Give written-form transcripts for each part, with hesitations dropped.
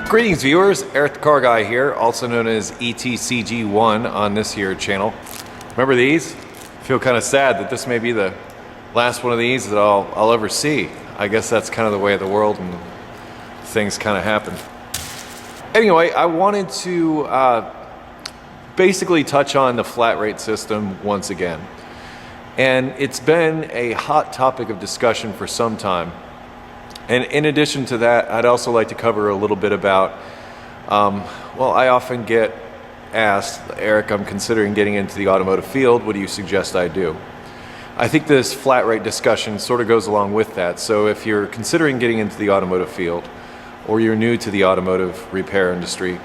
Greetings viewers, Eric the Car Guy here, also known as ETCG1 on this here channel. Remember these? I feel kind of sad that this may be the last one of these that I'll ever see. I guess that's kind of the way of the world and things kind of happen. Anyway, I wanted to basically touch on the flat rate system once again. And it's been a hot topic of discussion for some time. And in addition to that, I'd also like to cover a little bit about, well, I often get asked, Eric, I'm considering getting into the automotive field. What do you suggest I do? I think this flat rate discussion sort of goes along with that. So if you're considering getting into the automotive field, or you're new to the automotive repair industry,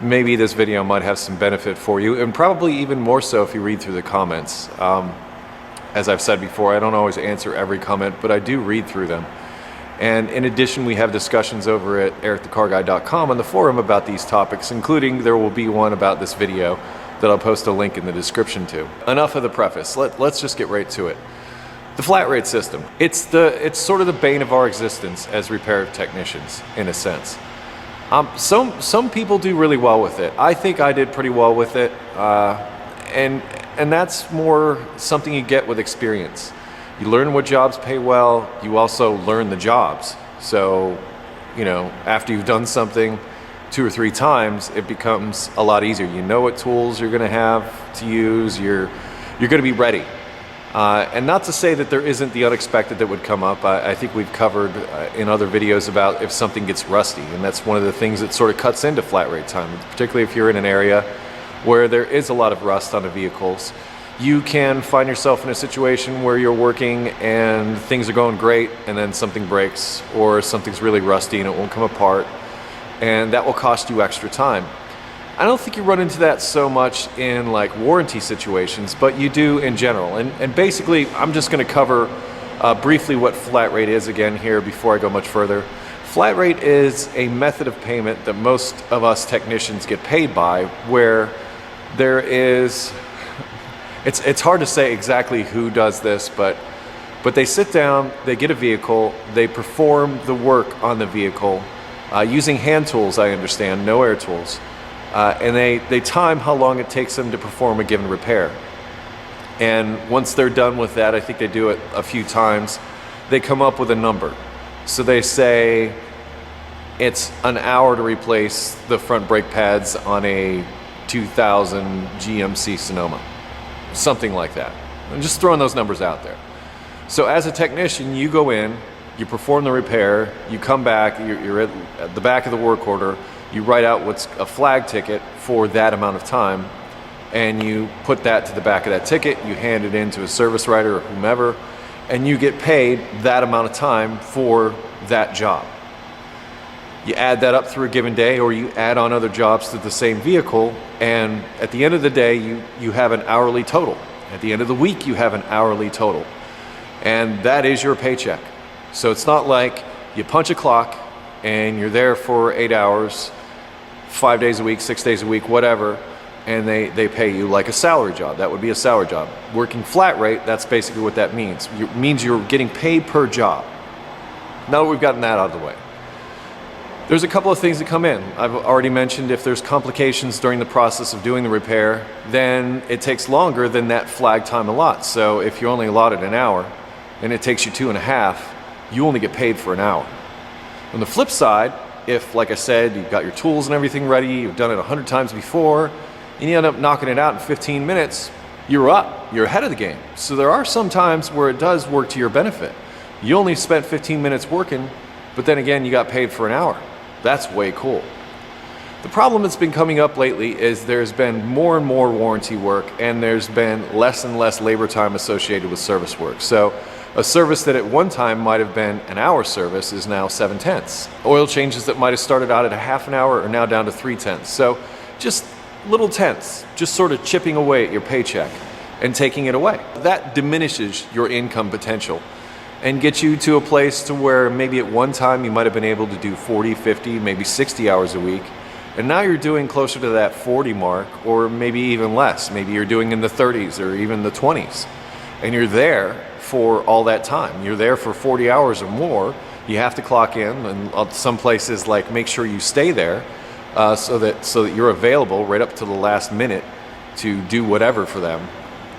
maybe this video might have some benefit for you, and probably even more so if you read through the comments. As I've said before, I don't always answer every comment, but I do read through them. And in addition, we have discussions over at ericthecarguy.com on the forum about these topics, including there will be one about this video that I'll post a link in the description to. Enough of the preface, let's just get right to it. The flat rate system, it's sort of the bane of our existence as repair technicians, in a sense. Some people do really well with it. I think I did pretty well with it, and that's more something you get with experience. You learn what jobs pay well, you also learn the jobs. So, you know, after you've done something 2 or 3 times, it becomes a lot easier. You know what tools you're gonna have to use, you're gonna be ready. And not to say that there isn't the unexpected that would come up. I think we've covered in other videos about if something gets rusty, and that's one of the things that sort of cuts into flat rate time, particularly if you're in an area where there is a lot of rust on the vehicles. You can find yourself in a situation where you're working and things are going great and then something breaks or something's really rusty and it won't come apart, and that will cost you extra time. I don't think you run into that so much in like warranty situations, but you do in general. And basically, I'm just going to cover briefly what flat rate is again here before I go much further. Flat rate is a method of payment that most of us technicians get paid by, where there is, it's hard to say exactly who does this, but they sit down, they get a vehicle, they perform the work on the vehicle using hand tools, I understand, no air tools. And they time how long it takes them to perform a given repair. And once they're done with that, I think they do it a few times, they come up with a number. So they say it's an hour to replace the front brake pads on a 2000 GMC Sonoma. Something like that. I'm just throwing those numbers out there. So as a technician, you go in, you perform the repair, you come back, you're at the back of the work order, you write out what's a flag ticket for that amount of time, and you put that to the back of that ticket, you hand it in to a service writer or whomever, and you get paid that amount of time for that job. You add that up through a given day, or you add on other jobs to the same vehicle, and at the end of the day, you have an hourly total. At the end of the week, you have an hourly total. And that is your paycheck. So it's not like you punch a clock and you're there for 8 hours, 5 days a week, 6 days a week, whatever, and they pay you like a salary job. That would be a salary job. Working flat rate, that's basically what that means. It means you're getting paid per job. Now that we've gotten that out of the way, there's a couple of things that come in. I've already mentioned if there's complications during the process of doing the repair, then it takes longer than that flag time allots. So if you only allotted an hour and it takes you 2.5, you only get paid for an hour. On the flip side, if, like I said, you've got your tools and everything ready, you've done it 100 times before, and you end up knocking it out in 15 minutes, you're up, you're ahead of the game. So there are some times where it does work to your benefit. You only spent 15 minutes working, but then again, you got paid for an hour. That's way cool. The problem that's been coming up lately is there's been more and more warranty work, and there's been less and less labor time associated with service work. So a service that at one time might have been an hour service is now 7/10. Oil changes that might have started out at a half an hour are now down to 3/10. So just little tenths, just sort of chipping away at your paycheck and taking it away. That diminishes your income potential and gets you to a place to where maybe at one time you might have been able to do 40, 50, maybe 60 hours a week. And now you're doing closer to that 40 mark, or maybe even less. Maybe you're doing in the 30s or even the 20s. And you're there for all that time. You're there for 40 hours or more, You have to clock in, and some places like make sure you stay there so that you're available right up to the last minute to do whatever for them.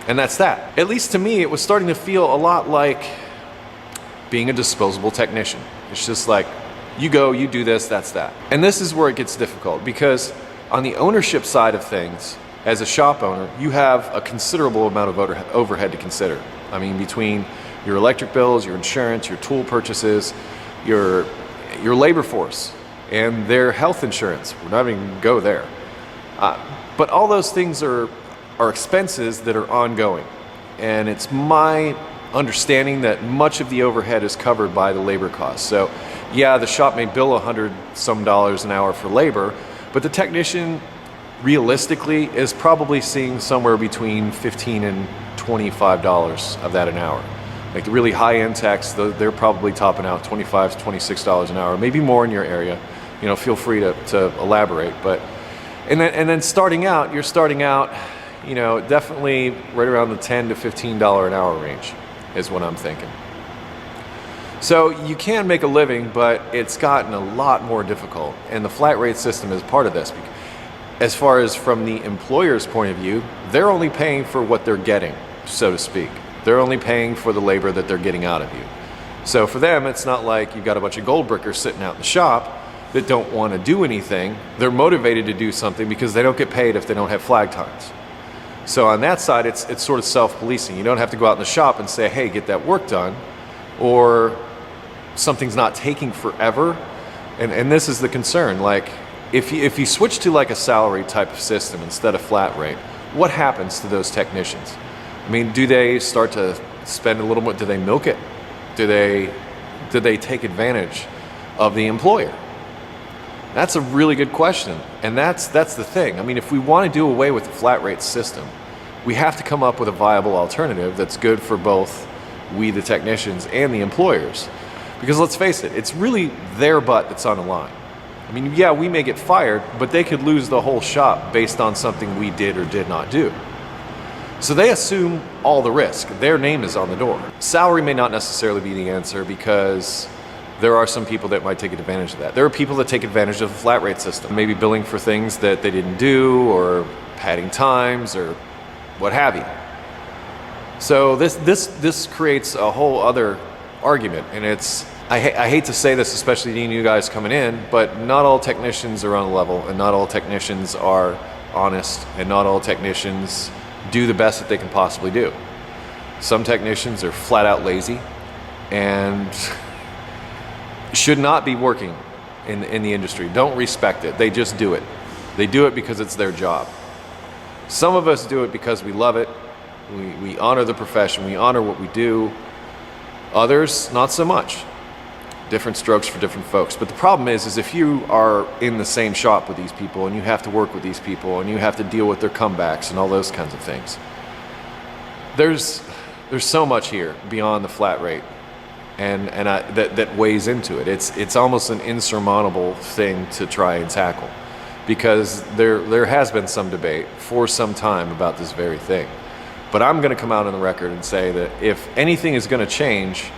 And that's that. At least to me, it was starting to feel a lot like being a disposable technician. It's just like, you go, you do this, that's that. And this is where it gets difficult, because on the ownership side of things, as a shop owner, you have a considerable amount of overhead to consider. I mean, between your electric bills, your insurance, your tool purchases, your labor force, and their health insurance. We're not even gonna go there. But all those things are expenses that are ongoing. And it's my understanding that much of the overhead is covered by the labor costs. So yeah, the shop may bill $100 some an hour for labor, but the technician realistically is probably seeing somewhere between $15 and $25 of that an hour. Like the really high-end techs, they're probably topping out $25 to $26 an hour, maybe more in your area. You know, feel free to elaborate. But and then starting out, you're starting out, you know, definitely right around the $10 to $15 an hour range is what I'm thinking. So you can make a living, but it's gotten a lot more difficult, and the flat rate system is part of this. As far as from the employer's point of view, they're only paying for what they're getting, so to speak. They're only paying for the labor that they're getting out of you. So for them, it's not like you've got a bunch of gold brickers sitting out in the shop that don't want to do anything. They're motivated to do something because they don't get paid if they don't have flag times. So on that side, it's sort of self-policing. You don't have to go out in the shop and say, hey, get that work done, or something's not taking forever. And this is the concern. Like, if you switch to like a salary type of system instead of flat rate, what happens to those technicians? I mean, do they start to spend a little more? Do they milk it? Do they take advantage of the employer? That's a really good question, and that's the thing. I mean, if we want to do away with the flat rate system, we have to come up with a viable alternative that's good for both we, the technicians, and the employers. Because let's face it, it's really their butt that's on the line. I mean, yeah, we may get fired, but they could lose the whole shop based on something we did or did not do. So they assume all the risk. Their name is on the door. Salary may not necessarily be the answer, because there are some people that might take advantage of that. There are people that take advantage of the flat rate system, maybe billing for things that they didn't do, or padding times, or what have you. So this creates a whole other argument, and I hate to say this, especially to you guys coming in, but not all technicians are on a level, and not all technicians are honest, and not all technicians do the best that they can possibly do. Some technicians are flat out lazy and should not be working in the industry. Don't respect it. They just do it. They do it because it's their job. Some of us do it because we love it. We honor the profession. We honor what we do. Others, not so much. Different strokes for different folks. But the problem is if you are in the same shop with these people, and you have to work with these people, and you have to deal with their comebacks and all those kinds of things, there's so much here beyond the flat rate, and that weighs into it. It's almost an insurmountable thing to try and tackle, because there has been some debate for some time about this very thing. But I'm going to come out on the record and say that if anything is going to change,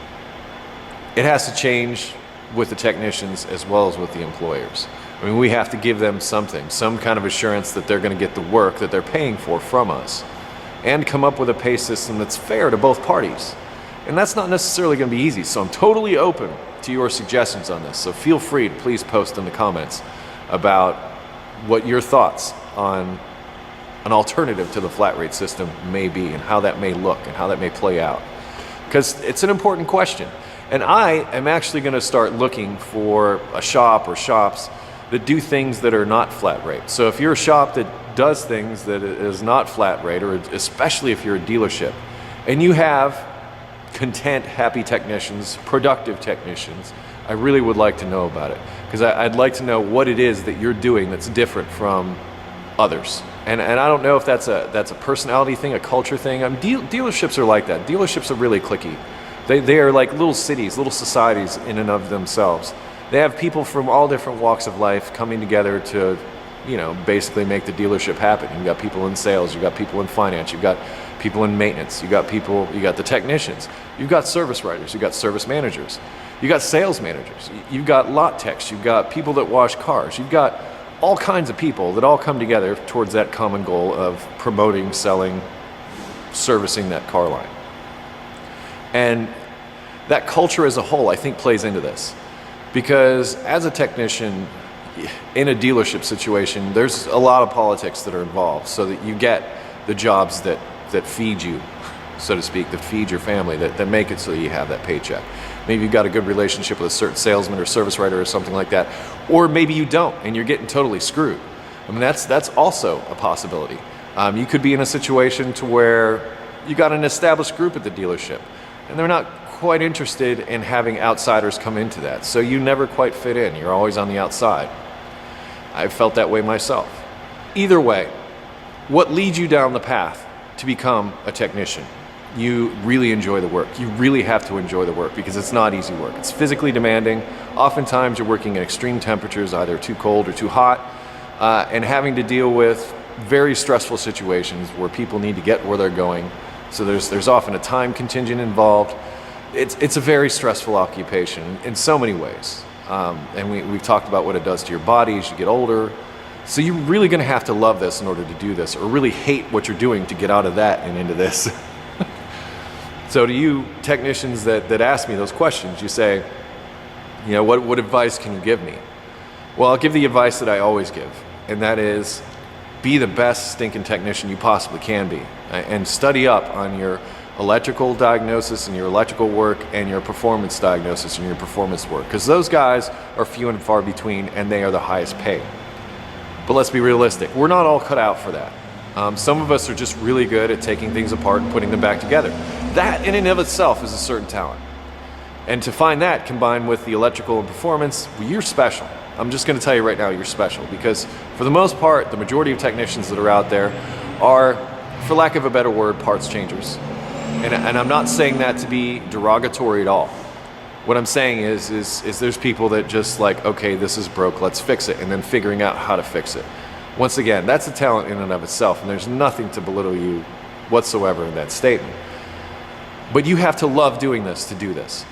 it has to change with the technicians as well as with the employers. I mean, we have to give them something, some kind of assurance that they're going to get the work that they're paying for from us, and come up with a pay system that's fair to both parties. And that's not necessarily going to be easy, so I'm totally open to your suggestions on this. So feel free to please post in the comments about what your thoughts on an alternative to the flat rate system may be, and how that may look, and how that may play out. Because it's an important question. And I am actually going to start looking for a shop or shops that do things that are not flat rate. So if you're a shop that does things that is not flat rate, or especially if you're a dealership, and you have content, happy technicians, productive technicians, I really would like to know about it. Because I'd like to know what it is that you're doing that's different from others. And I don't know if that's a personality thing, a culture thing. Dealerships are like that. Dealerships are really cliquey. They are like little cities, little societies in and of themselves. They have people from all different walks of life coming together to, basically make the dealership happen. You've got people in sales, you've got people in finance, you've got people in maintenance, you got the technicians, you've got service writers, you've got service managers, you've got sales managers, you've got lot techs, you've got people that wash cars, you've got all kinds of people that all come together towards that common goal of promoting, selling, servicing that car line. And that culture as a whole, I think, plays into this. Because as a technician in a dealership situation, there's a lot of politics that are involved, so that you get the jobs that feed you, so to speak, that feed your family, that make it so that you have that paycheck. Maybe you've got a good relationship with a certain salesman or service writer or something like that, or maybe you don't and you're getting totally screwed. I mean, that's also a possibility. You could be in a situation to where you got an established group at the dealership and they're not quite interested in having outsiders come into that, so you never quite fit in. You're always on the outside. I've felt that way myself. Either way, what leads you down the path to become a technician? You really enjoy the work. You really have to enjoy the work, because it's not easy work. It's physically demanding. Oftentimes you're working at extreme temperatures, either too cold or too hot, and having to deal with very stressful situations where people need to get where they're going. So there's often a time contingent involved. It's a very stressful occupation in so many ways. And we've talked about what it does to your body as you get older. So you're really going to have to love this in order to do this, or really hate what you're doing to get out of that and into this. So to you technicians that ask me those questions, you say, you know, what advice can you give me? Well, I'll give the advice that I always give, and that is be the best stinking technician you possibly can be, and study up on your electrical diagnosis and your electrical work and your performance diagnosis and your performance work, because those guys are few and far between and they are the highest paid. But let's be realistic, we're not all cut out for that. Some of us are just really good at taking things apart and putting them back together. That in and of itself is a certain talent. And to find that combined with the electrical and performance, well, you're special. I'm just going to tell you right now, you're special, because for the most part, the majority of technicians that are out there are, for lack of a better word, parts changers. And I'm not saying that to be derogatory at all. What I'm saying is there's people that just like, okay, this is broke, let's fix it, and then figuring out how to fix it. Once again, that's a talent in and of itself, and there's nothing to belittle you whatsoever in that statement. But you have to love doing this to do this.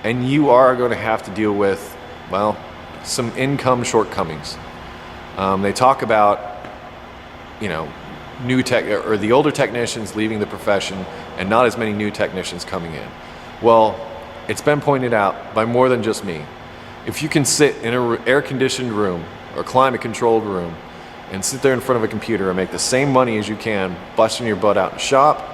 And you are going to have to deal with, well, some income shortcomings. They talk about, you know, the older technicians leaving the profession and not as many new technicians coming in. Well, it's been pointed out by more than just me. If you can sit in an air-conditioned room or climate-controlled room and sit there in front of a computer and make the same money as you can busting your butt out in shop,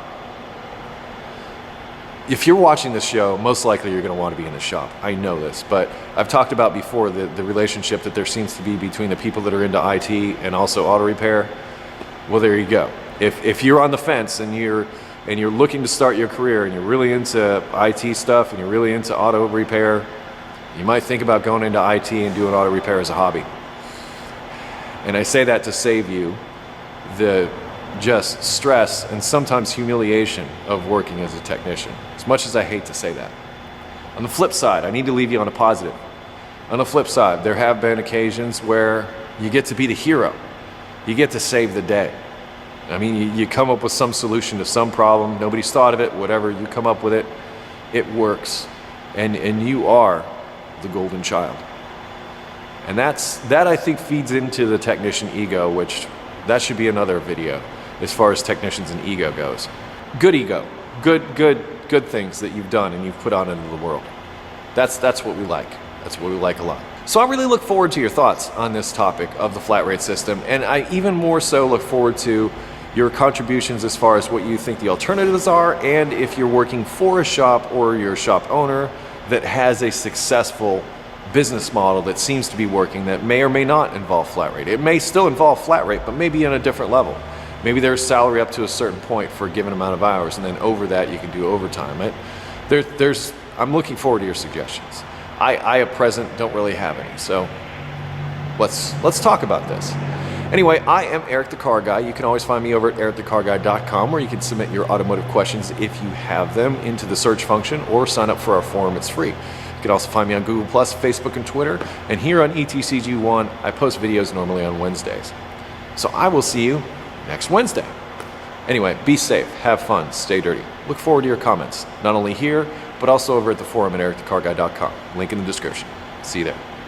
if you're watching this show, most likely you're going to want to be in the shop. I know this, but I've talked about before the relationship that there seems to be between the people that are into IT and also auto repair. Well, there you go. If you're on the fence and you're looking to start your career and you're really into IT stuff and you're really into auto repair, you might think about going into IT and doing auto repair as a hobby. And I say that to save you the just stress and sometimes humiliation of working as a technician, as much as I hate to say that. On the flip side, I need to leave you on a positive. On the flip side, there have been occasions where you get to be the hero. You get to save the day. I mean, you come up with some solution to some problem, nobody's thought of it, whatever, you come up with it, it works. And you are the golden child. And that I think feeds into the technician ego, which that should be another video as far as technicians and ego goes. Good ego, good things that you've done and you've put out into the world. That's what we like. That's what we like a lot. So I really look forward to your thoughts on this topic of the flat rate system, and I even more so look forward to your contributions as far as what you think the alternatives are, and if you're working for a shop or you're a shop owner that has a successful business model that seems to be working that may or may not involve flat rate. It may still involve flat rate, but maybe on a different level. Maybe there's salary up to a certain point for a given amount of hours, and then over that you can do overtime. I'm looking forward to your suggestions. I at present don't really have any, so let's talk about this. Anyway, I am Eric the Car Guy. You can always find me over at ericthecarguy.com, where you can submit your automotive questions if you have them into the search function, or sign up for our forum. It's free. You can also find me on Google+, Facebook, and Twitter. And here on ETCG1, I post videos normally on Wednesdays. So I will see you next Wednesday. Anyway, be safe, have fun, stay dirty. Look forward to your comments, not only here, but also over at the forum at ericthecarguy.com. Link in the description. See you there.